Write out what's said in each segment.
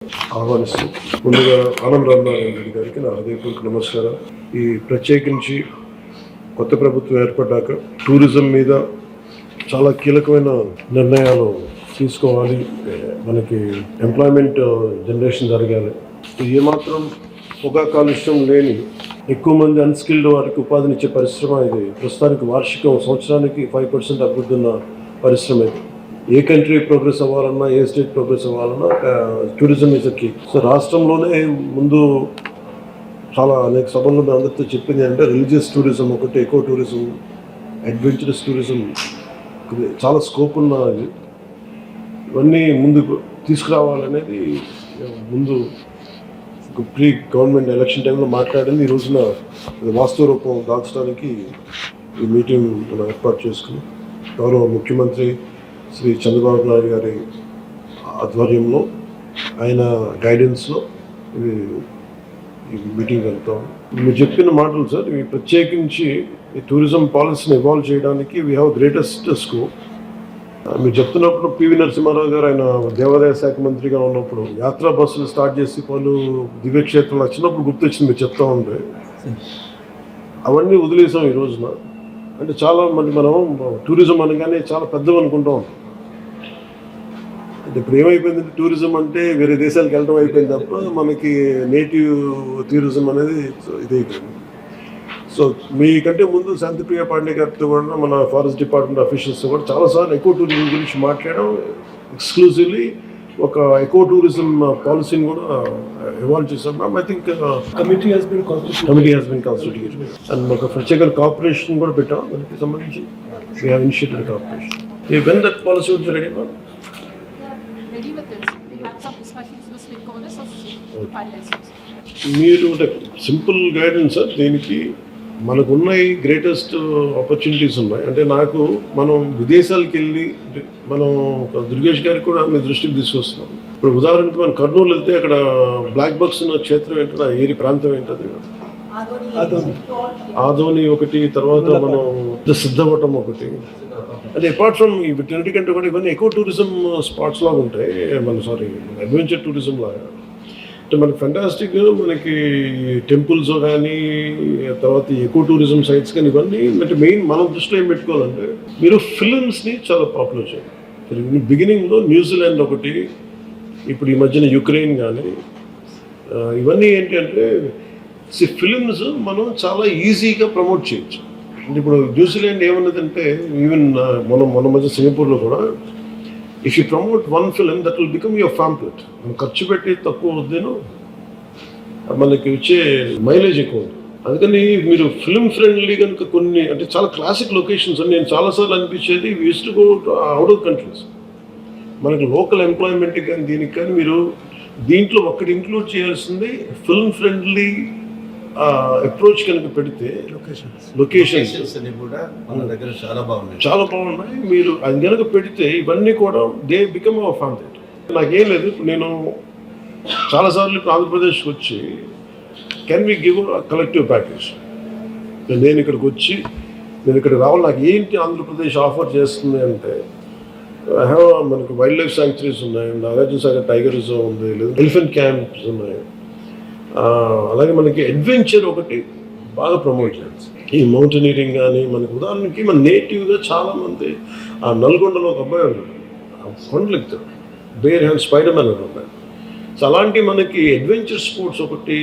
ఆహ్వానిస్తూ ముందుగా ఆనం రామనారాయణ రెడ్డి గారికి నా హృదయపూర్వక నమస్కారం. ఈ ప్రత్యేకించి కొత్త ప్రభుత్వం ఏర్పడ్డాక టూరిజం మీద చాలా కీలకమైన నిర్ణయాలు తీసుకోవాలి. మనకి ఎంప్లాయ్మెంట్ జనరేషన్ జరగాలి. ఏమాత్రం పొగా కాలుష్యం లేని ఎక్కువ మంది అన్స్కిల్డ్ వారికి ఉపాధినిచ్చే పరిశ్రమ ఇది. ప్రస్తుతానికి వార్షికం సంవత్సరానికి 5% అభివృద్ధి ఉన్న పరిశ్రమ ఇది. ఏ కంట్రీ ప్రోగ్రెస్ అవ్వాలన్నా, ఏ స్టేట్ ప్రోగ్రెస్ అవ్వాలన్నా టూరిజం ఇస్ కీ. సో రాష్ట్రంలోనే ముందు చాలా అనేక సభల్లో అందరితో చెప్పింది అంటే రిలీజియస్ టూరిజం ఒకటి, ఎకో టూరిజం, అడ్వెంచరస్ టూరిజం చాలా స్కోప్ ఉన్నది. ఇవన్నీ ముందుకు తీసుకురావాలనేది ముందు ప్రీ గవర్నమెంట్ ఎలక్షన్ టైంలో మాట్లాడింది. ఈ రోజున వాస్తవ రూపం దాల్చడానికి ఈ మీటింగ్ మనం ఏర్పాటు చేసుకుని గౌరవ ముఖ్యమంత్రి శ్రీ చంద్రబాబు నాయుడు గారి ఆధ్వర్యంలో, ఆయన గైడెన్స్లో ఈ మీటింగ్ వెళ్తాం. మీరు చెప్పిన మాటలు సార్, ఇవి ప్రత్యేకించి ఈ టూరిజం పాలసీని ఇవాల్వ్ చేయడానికి వీ హ్యావ్ గ్రేటెస్ట్ స్కోప్. మీరు చెప్తున్నప్పుడు పివి నరసింహారావు గారు ఆయన దేవాదాయ శాఖ మంత్రిగా ఉన్నప్పుడు యాత్రా బస్సులు స్టార్ట్ చేసి పలు దివ్యక్షేత్రాలు వచ్చినప్పుడు గుర్తొచ్చింది మీరు చెప్తా ఉంటే. అవన్నీ వదిలేసాం ఈ రోజున. అంటే చాలా మంది మనం టూరిజం అనగానే చాలా పెద్దవి అనుకుంటా ఉంటాం. అంటే ఇప్పుడు ఏమైపోయిందంటే టూరిజం అంటే వేరే దేశాలకు వెళ్ళడం అయిపోయింది తప్ప మనకి నేటివ్ టూరిజం అనేది ఇదైపోయింది. సో మీకంటే ముందు శాంతిప్రియ పాండే గారితో కూడా మన ఫారెస్ట్ డిపార్ట్మెంట్ అఫీషియల్స్ కూడా చాలాసార్లు ఎకో టూరిజం గురించి మాట్లాడడం, ఎక్స్క్లూజివ్లీ ఒక ఎకో టూరిజం పాలసీని కూడా ఇవాల్వ్ చేసాం. I think committee has been constituted and ఒక ప్రత్యేక కార్పొరేషన్ కూడా పెట్టాం దానికి సంబంధించి. We have initiated corporation. When that policy would be ready for మీరు సింపుల్ గైడెన్స్ సార్. దీనికి మనకున్న ఈ గ్రేటెస్ట్ ఆపర్చునిటీస్ ఉన్నాయి. అంటే నాకు మనం విదేశాలకు వెళ్ళి మనం దుర్గేష్ గారికి కూడా మీ దృష్టికి తీసుకొస్తున్నాం. ఇప్పుడు ఉదాహరణకి మనం కర్నూలు వెళ్తే అక్కడ బ్లాక్ బక్స్ ఉన్న క్షేత్రం ఏంటో, ఏరి ప్రాంతం ఏంటది, ఆదోని ఒకటి, తర్వాత మనం సిద్ధవటం ఒకటి. అంటే అపార్ట్ ఫ్రమ్ వీటన్నిటికంటే కూడా ఇవన్నీ ఎకో టూరిజం స్పాట్స్ లాగా ఉంటాయి. అడ్వెంచర్ టూరిజం లాగా. అంటే మనకి ఫెంటాస్టిక్, మనకి టెంపుల్స్ కానీ తర్వాత ఎకో టూరిజం సైట్స్ కానీ ఇవన్నీ అంటే మెయిన్ మనం దృష్టిలో ఏం పెట్టుకోవాలంటే మీరు ఫిలిమ్స్ని చాలా పాపులర్ చేయాలి. బిగినింగ్లో న్యూజిలాండ్ ఒకటి, ఇప్పుడు ఈ మధ్యన యుక్రెయిన్ కానీ ఇవన్నీ ఏంటి అంటే ఫిలిమ్స్ మనం చాలా ఈజీగా ప్రమోట్ చేయొచ్చు. అంటే ఇప్పుడు న్యూజిలాండ్ ఏమన్నదంటే ఈవెన్ మన మధ్య సింగపూర్లో కూడా if you promote one film that will become your ఫ్యాంప్లెట్. మనం ఖర్చు పెట్టి తక్కువ వద్దేను, మనకి వచ్చే మైలేజ్ ఎక్కువ ఉంది. అందుకని మీరు ఫిలిం ఫ్రెండ్లీ కనుక కొన్ని అంటే చాలా క్లాసిక్ లొకేషన్స్ అని నేను చాలాసార్లు అనిపించేది use to go out of countries. మనకి లోకల్ ఎంప్లాయ్మెంట్ కానీ దీనికి కానీ మీరు దీంట్లో ఒక్కటి ఇంక్లూడ్ చేయాల్సింది ఫిల్మ్ ఫ్రెండ్లీ అప్రోచ్ కనుక పెడితే లొకేషన్స్ కూడా మన దగ్గర చాలా బాగున్నాయి. మీరు అది కనుక పెడితే ఇవన్నీ కూడా దే బికమ్ అవర్ ఫ్యామిలీ. నాకేం లేదు, ఇప్పుడు నేను చాలాసార్లు ఇప్పుడు ఆంధ్రప్రదేశ్కి వచ్చి can we give collective package. నేను ఇక్కడికి వచ్చి నేను ఇక్కడ రావాలి, నాకు ఏంటి ఆంధ్రప్రదేశ్ ఆఫర్ చేస్తుంది అంటే మనకు వైల్డ్ లైఫ్ శాంక్చురీస్ ఉన్నాయి, నాగార్జున సాగర్ టైగర్ రిజర్వ్ ఉంది, లేదు ఎలిఫెంట్ క్యాంప్స్ ఉన్నాయి. అలాగే మనకి అడ్వెంచర్ ఒకటి బాగా ప్రమోట్ చేయాలి. ఈ మౌంటైనీరింగ్ కానీ మనకి ఉదాహరణకి మన నేటివ్గా చాలామంది ఆ నల్గొండలో ఒక అబ్బాయి ఉన్నాడు, కొండలు ఎక్కుతాడు, బేర్ హ్యాండ్ స్పైడర్ మ్యాన్ అని ఉన్నాయి. సో అలాంటి మనకి అడ్వెంచర్ స్పోర్ట్స్ ఒకటి,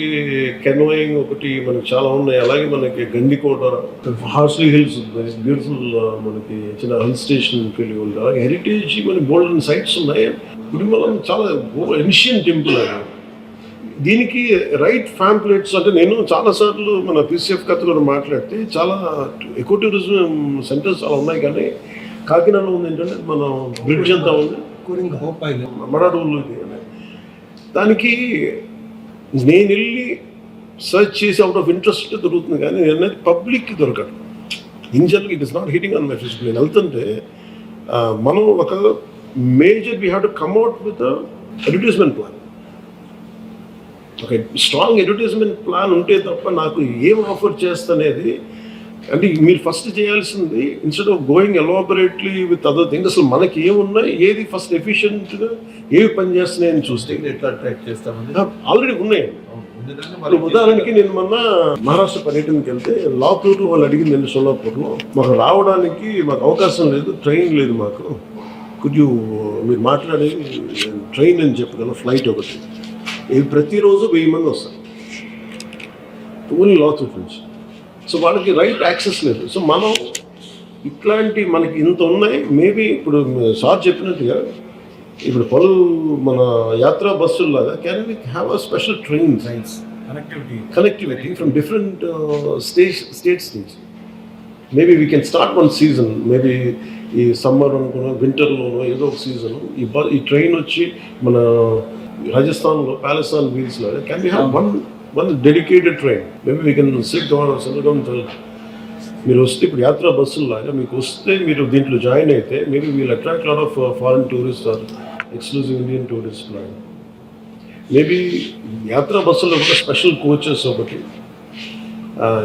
కెనోయింగ్ ఒకటి మనకి చాలా ఉన్నాయి. అలాగే మనకి గండికోట, హార్స్లీ హిల్స్ ఉన్నాయి, బ్యూటిఫుల్ మనకి చిన్న హిల్ స్టేషన్ ఫీల్ ఉంది. అలాగే హెరిటేజ్ మనకి గోల్డెన్ సైట్స్ ఉన్నాయి. కుటుంబం చాలా ఏన్షియన్ టెంపుల్ అది. దీనికి రైట్ ఫ్యాంప్లెట్స్ అంటే నేను చాలాసార్లు మన పీసీఎఫ్ కథలో మాట్లాడితే చాలా ఎకో టూరిజం సెంటర్స్ చాలా ఉన్నాయి. కానీ కాకినాడలో ఉంది ఏంటంటే మనం బ్రిడ్జ్ అంతా ఉంది, మడాడూళ్ళు. దానికి నేను వెళ్ళి సర్చ్ చేసి అవుట్ ఆఫ్ ఇంట్రెస్ట్ దొరుకుతుంది, కానీ నేను అనేది పబ్లిక్కి దొరకదు. In general it is not hitting on my face. నేను వెళ్తుంటే మనం ఒక major we have to come at with advertisement plan. ఒక స్ట్రాంగ్ అడ్వర్టైజ్మెంట్ ప్లాన్ ఉంటే తప్ప నాకు ఏం ఆఫర్ చేస్తనేది అంటే మీరు ఫస్ట్ చేయాల్సింది instead of going elaborately with other things, అసలు మనకి ఏమున్నాయి, ఏది ఫస్ట్ ఎఫిషియెంట్గా ఏవి పనిచేస్తున్నాయని చూస్తే ఎట్లా ట్రాక్ చేస్తామని ఆల్రెడీ ఉన్నాయి. ఇప్పుడు ఉదాహరణకి నేను మొన్న మహారాష్ట్ర పర్యటనకి వెళ్తే లాతూరు వాళ్ళు అడిగింది నేను సోలాపూర్లో, మాకు రావడానికి మాకు అవకాశం లేదు, ట్రైన్ లేదు మాకు, కుడ్యూ మీరు మాట్లాడేది ట్రైన్ అని చెప్పగల ఫ్లైట్ ఒకటి, ఇది ప్రతిరోజు 1000 మంది వస్తారు ఓన్లీ లాతూరు నుంచి. సో వాళ్ళకి రైట్ యాక్సెస్ లేదు. సో మనం ఇట్లాంటి మనకి ఇంత ఉన్నాయి. మేబీ ఇప్పుడు సార్ చెప్పినట్టుగా ఇప్పుడు మన యాత్రా బస్సుల్లాగా can we have a special trains connectivity from different states నుంచి. Maybe we can start one season, maybe ఈ సమ్మర్ అనుకున్న వింటర్లోనో ఏదో ఒక సీజన్ ఈ ట్రైన్ వచ్చి మన రాజస్థాన్లో ప్యాలెస్టాన్ వీల్స్లో can we have one dedicated train. Maybe we can sit down మీరు వస్తే ఇప్పుడు యాత్రా బస్సుల్లాగా మీకు వస్తే మీరు దీంట్లో జాయిన్ అయితే maybe we'll attract lot of foreign tourist or exclusive Indian tourist plan. Maybe యాత్రా బస్సుల్లో కూడా స్పెషల్ కోచెస్ ఒకటి,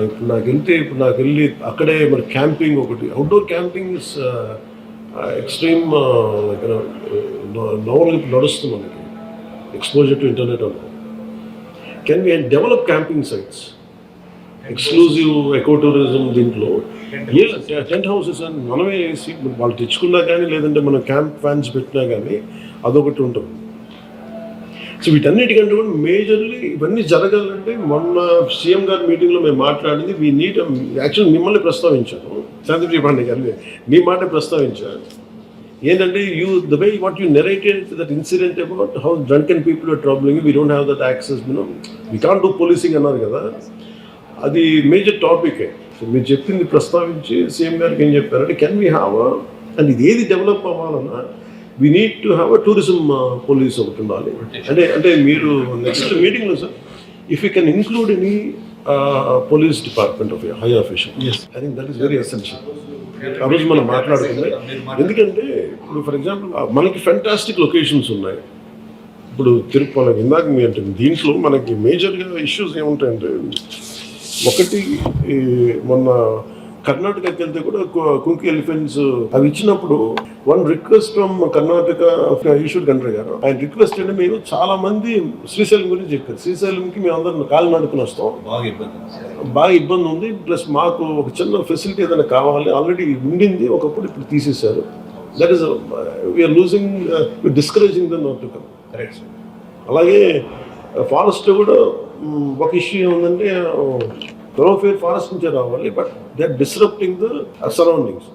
ఇప్పుడు నాకు వెళ్ళి అక్కడే మరి క్యాంపింగ్ ఒకటి, outdoor camping is extreme novel నడుస్తుంది మనకి, ఎక్స్పోజర్ టు ఇంటర్నెట్ అన్న. Can we develop camping sites, exclusive eco tourism, దీంట్లో టెంట్ హౌసెస్ అని మనమే వేసి వాళ్ళు తెచ్చుకున్నా కానీ లేదంటే మనం క్యాంప్ ఫ్యాన్స్ పెట్టినా కానీ అదొకటి ఉంటుంది. సో వీటన్నిటికంటే కూడా మేజర్లీ ఇవన్నీ జరగాలంటే మొన్న సీఎం గారి మీటింగ్లో మేము మాట్లాడింది వీ నీడ్, యాక్చువల్లీ మిమ్మల్ని ప్రస్తావించాను, శాంతిప్రియ పాండే గారిని మీ మాట ప్రస్తావించాను. ఏంటంటే the way what you narrated that incident about how drunken people are troubling, we don't have that access, we can't do policing అన్నారు కదా, అది మేజర్ టాపికే. సో మీరు చెప్పింది ప్రస్తావించి సీఎం గారికి ఏం చెప్పారంటే కెన్ వీ హ్యావ్ అండ్ ఇది ఏది డెవలప్ అవ్వాలన్నా we need to have a tourism police ఒకటి ఉండాలి. అంటే మీరు నెక్స్ట్ మీటింగ్లో sir if you can include any police department of high official, I think that is very essential. ఆ రోజు మనం మాట్లాడుతుంది ఎందుకంటే ఇప్పుడు ఫర్ ఎగ్జాంపుల్ మనకి ఫెంటాస్టిక్ లొకేషన్స్ ఉన్నాయి. ఇప్పుడు తిరుపతి ఇందాక మీ అంటే దీంట్లో మనకి మేజర్గా ఇష్యూస్ ఏముంటాయంటే, ఒకటి మొన్న కర్ణాటకకి వెళ్తే కూడా కుంకి ఎలిఫెంట్స్ అవి ఇచ్చినప్పుడు one request from Karnataka Eshwar Khandre garu, ఆయన రిక్వెస్ట్ అంటే మీరు చాలా మంది శ్రీశైలం గురించి చెప్పారు, శ్రీశైలంకి మేము అందరం కాలు నడుపుని వస్తాం, బాగా ఇబ్బంది ఉంది, ప్లస్ మాకు ఒక చిన్న ఫెసిలిటీ ఏదైనా కావాలి, ఆల్రెడీ ఉండింది ఒకప్పుడు, ఇప్పుడు తీసేశారు. That is we are losing, discouraging them not to come. అలాగే ఫారెస్ట్ కూడా ఒక ఇష్యూ ఏముందంటే థరోఫేర్ ఫారెస్ట్ నుంచే రావాలి, but they are disrupting the surroundings.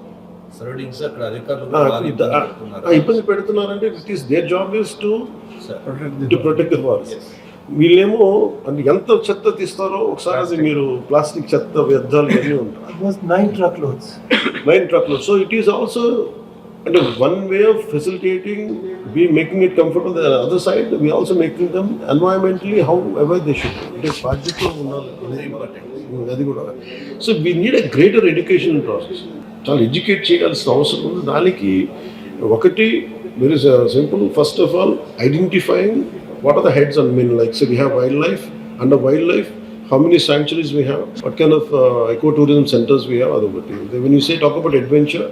ఇబ్బంది పెడుతున్నారంటే it is their job is to protect the forest. వీళ్ళేమో అంటే ఎంత చెత్త తీస్తారో ఒకసారి అది మీరు ప్లాస్టిక్ చెత్త వ్యర్థాలు ఇవన్నీ ఉంటాయి, 9 truckloads. So it is also అంటే one way of facilitating, we making it comfortable. The other side, we also making them environmentally however they should. అంటే బాధ్యతలో ఉండాలి అది కూడా. So we need a greater education process, చాలా educate చేయాల్సిన అవసరం ఉంది. దానికి ఒకటి very simple, first of all identifying what are the heads and mean like so we have wildlife, under wildlife how many sanctuaries we have, what kind of ecotourism centers we have, adokati. When you say talk about adventure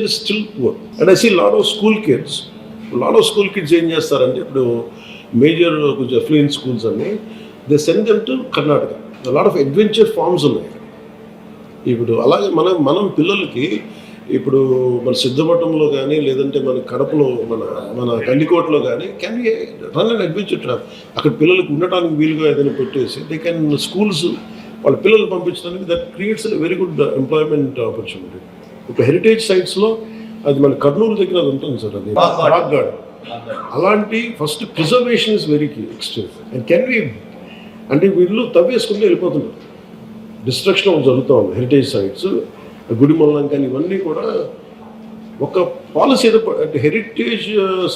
is still poor. And I see a lot of school kids ఏం చేస్తారంటే ఇప్పుడు major కొంచెం affluent schools అన్ని they send them to Karnataka. Lot of adventure farms ఉన్నాయి. ఇప్పుడు అలాగే మనం పిల్లలకి ఇప్పుడు మన సిద్ధపట్నంలో కానీ లేదంటే మన కడపలో మన కందికోటలో కానీ can be run and adventure trap. అక్కడ పిల్లలకు ఉండటానికి వీలుగా ఏదైనా పెట్టేసి దే కెన్ స్కూల్స్ వాళ్ళ పిల్లలు పంపించడానికి that creates very good employment opportunity. ఇప్పుడు హెరిటేజ్ సైట్స్లో అది మన కర్నూలు దగ్గర అది ఉంటుంది సార్, అది రాక్ గార్డెన్. అలాంటి first preservation is very key extreme. And can be అంటే వీళ్ళు తవ్వేసుకుంటూ వెళ్ళిపోతున్నారు, డిస్ట్రక్షన్ జరుగుతూ ఉంది హెరిటేజ్ సైట్స్, గుడిమల్లం కానీ ఇవన్నీ కూడా ఒక పాలసీ ఏదో అంటే హెరిటేజ్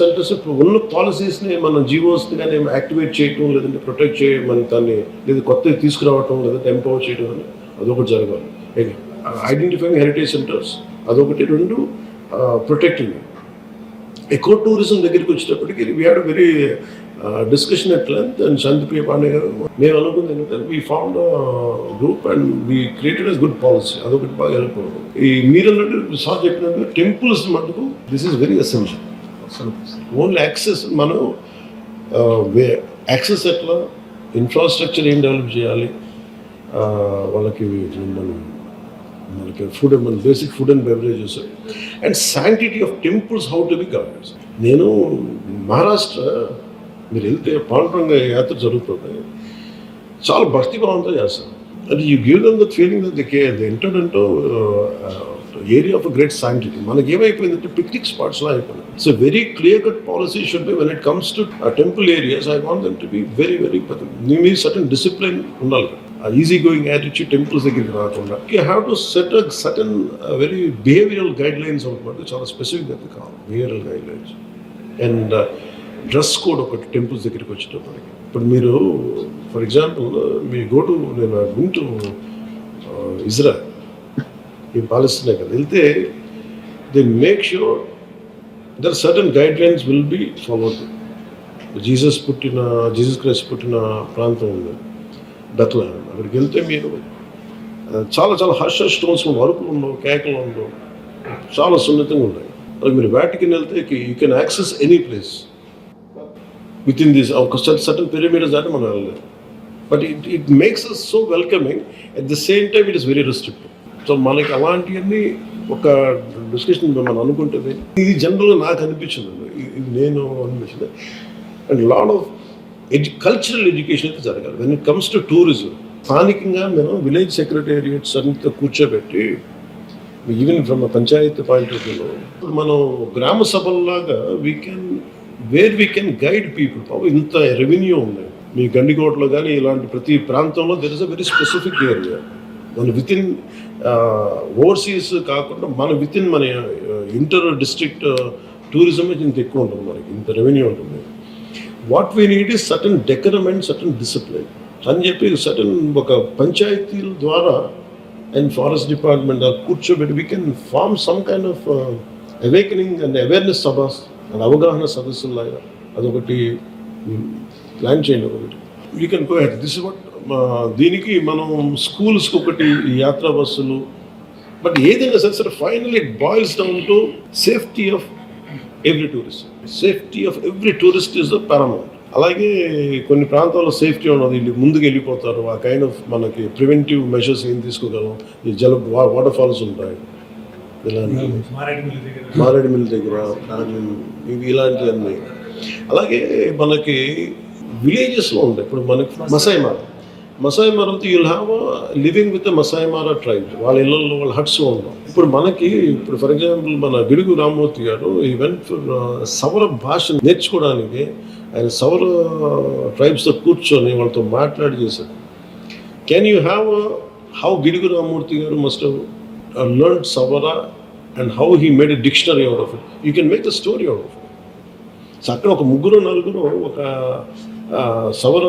సెంటర్స్ ఉన్న పాలసీస్ని మన జీవోస్ని కానీ యాక్టివేట్ చేయటం లేదంటే ప్రొటెక్ట్ చేయడం దాన్ని లేదా కొత్తవి తీసుకురావటం లేదంటే ఎంపవర్ చేయడం అని అదొకటి జరగాలి. ఐడెంటిఫైయింగ్ హెరిటేజ్ సెంటర్స్ అదొకటి, రెండు ప్రొటెక్టింగ్. ఎకో టూరిజం దగ్గరికి వచ్చేటప్పటికి we had very discussion at length and Shantipriya Pandey garu మేము అనుకుంది ఏంటంటే we found group and we created as good policy, అదొకటి బాగా హెల్ప్ అవుతుంది. ఈ మీరు అన్నట్టు సార్ చెప్పినట్టు టెంపుల్స్ మటుకు this is very essential. Only access మనం యాక్సెస్ ఎట్లా, ఇన్ఫ్రాస్ట్రక్చర్ ఏం డెవలప్ చేయాలి, వాళ్ళకి మనకి ఫుడ్, మన basic food and beverages and sanctity of temples how to be governed. నేను మహారాష్ట్ర మీరు వెళ్తే పాండురంగ యాత్ర జరుగుతుంది, చాలా భక్తి భావంతో చేస్తారు. అంటే you give them that feeling that they entered into area of great sanctity. మనకి ఏమైపోయిందంటే పిక్నిక్ స్పాట్స్లో అయిపోయింది. It's a very clear cut policy should be when it comes to temple areas. I want them to be very very me certain discipline ఉండాలి. Easy going attitude temples దగ్గరికి రాకుండా you have to set a certain very behavioural guide lines ఒకటి చాలా స్పెసిఫిక్గా కావాలి. Behavioural guidelines and dress code ఒకటి temples దగ్గరికి వచ్చేటప్పటికి. ఇప్పుడు మీరు ఫర్ ఎగ్జాంపుల్ మీ గోటు నేను వింటూ ఇజ్రాయల్ ఈ పాలస్తీనా కదా వెళ్తే they make sure their certain guidelines will be followed. Jesus Christ పుట్టిన ప్రాంతం ఉంది బెత్లెహేమ్. అక్కడికి వెళ్తే మీరు చాలా చాలా హర్ష స్టోన్స్ వరుపులు ఉండవు, కేకలు ఉండవు, చాలా సున్నితంగా ఉన్నాయి. అలాగే మీరు వాటికన్ వెళ్తే you can access any place within this ఒక సర్టన్ పిరమిడ్స్ దాటి మనం వెళ్ళలేదు. But it makes us so welcoming, at the same time it is very restrictive. So మనకి అలాంటివన్నీ ఒక డిస్కషన్ మనం అనుకుంటుంది. ఇది జనరల్గా నాకు అనిపించింది, ఇది నేను అనిపించింది. And lot of cultural education అయితే జరగాలి when it comes to tourism. స్థానికంగా మనం విలేజ్ సెక్రటేరియట్స్ అంతా కూర్చోబెట్టి even from panchayat point of వ్యూలో మనం గ్రామ సభల్లాగా వీ కెన్ గైడ్ పీపుల్. పాపం ఇంత రెవెన్యూ ఉంది మీ గండికోటలో కానీ ఇలాంటి ప్రతి ప్రాంతంలో there is a very specific area. మన విత్ ఇన్ ఓవర్సీస్ కాకుండా మన ఇంటర్ డిస్ట్రిక్ట్ టూరిజం ఇంత ఎక్కువ ఉంటుంది, మనకి ఇంత రెవెన్యూ ఉంటుంది. What we need is certain decorum and certain discipline అని చెప్పి సర్టన్ ఒక పంచాయతీల ద్వారా అండ్ ఫారెస్ట్ డిపార్ట్మెంట్ కూర్చోబెట్టి we can form some kind of awakening and awareness సభస్ అండ్ అవగాహన సదస్సులాగా అదొకటి ప్లాన్ చేయండి. ఒకటి we can go head this is what. దీనికి మనం స్కూల్స్కి ఒకటి యాత్రా బస్సులు, బట్ ఏదైనా సరే final it boils down to safety of every tourist. Safety of every tourist is the Paramount. అలాగే కొన్ని ప్రాంతాల్లో సేఫ్టీ ఉన్నది, ముందుకు వెళ్ళిపోతారు. ఆ కైండ్ ఆఫ్ మనకి ప్రివెంటివ్ మెషర్స్ ఏం తీసుకోగలం. ఈ వాటర్ ఫాల్స్ ఉంటాయి, ఇలాంటి మారేడుమిల్లి దగ్గర ఇవి ఇలాంటివన్నీ. అలాగే మనకి విలేజెస్లో ఉంటాయి. ఇప్పుడు మనకి Maasai Mara you'll have living with Maasai Mara tribe. వాళ్ళ ఇళ్ళల్లో వాళ్ళ హట్స్లో ఉంటాం. ఇప్పుడు ఫర్ ఎగ్జాంపుల్ మన గిడుగు రామ్మూర్తి గారు ఈవెంట్ సవర భాష నేర్చుకోవడానికి ఆయన సవర ట్రైబ్స్తో కూర్చొని వాళ్ళతో మాట్లాడి చేశారు. Can you have how Gidugu Rammurthy garu must have learned Savara and how he made a dictionary out of it. You can make the story out of it. So అక్కడ ఒక ముగ్గురు నలుగురు ఒక సవర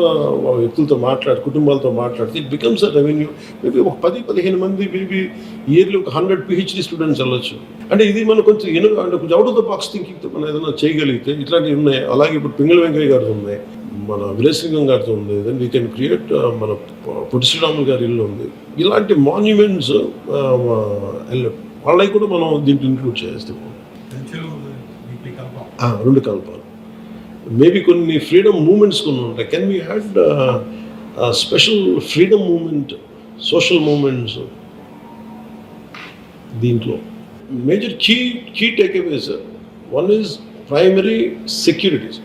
వ్యక్తులతో కుటుంబాలతో మాట్లాడితే it becomes a revenue. Maybe ఒక 10-15 మంది మేబీ ఇయర్లీ ఒక 100 PhD స్టూడెంట్స్ వెళ్ళొచ్చు. అంటే ఇది మనం కొంచెం అంటే కొంచెం అవుట్ ఆఫ్ ద బాక్స్ థింకింగ్తో మనం ఏదైనా చేయగలిగితే ఇట్లాంటివి ఉన్నాయి. అలాగే ఇప్పుడు పింగళ వెంకయ్య గారితో ఉన్నాయి, మన విలేసింగం గారితో ఉంది, దెన్ వీ కెన్ క్రియేట్ మన పొట్టి శ్రీరాములు గారి ఇల్లు ఉంది. ఇలాంటి మాన్యుమెంట్స్ వాళ్ళకి కూడా మనం దీంట్లో ఇంక్లూడ్ చేస్తాం. 2 కల్పాలు మేబీ కొన్ని ఫ్రీడమ్ మూమెంట్స్ కొన్ని ఉంటాయి. Can we had special freedom moment, social moments దీంట్లో. Major key takeaways, one is primary securities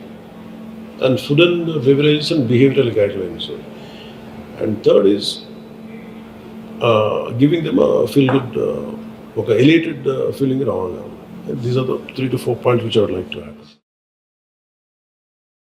and food and beverages and behavioural guidelines, and third is giving them feel good, ఒక elevated feeling రావాలి. These are the 3 to 4 points which I would like to add.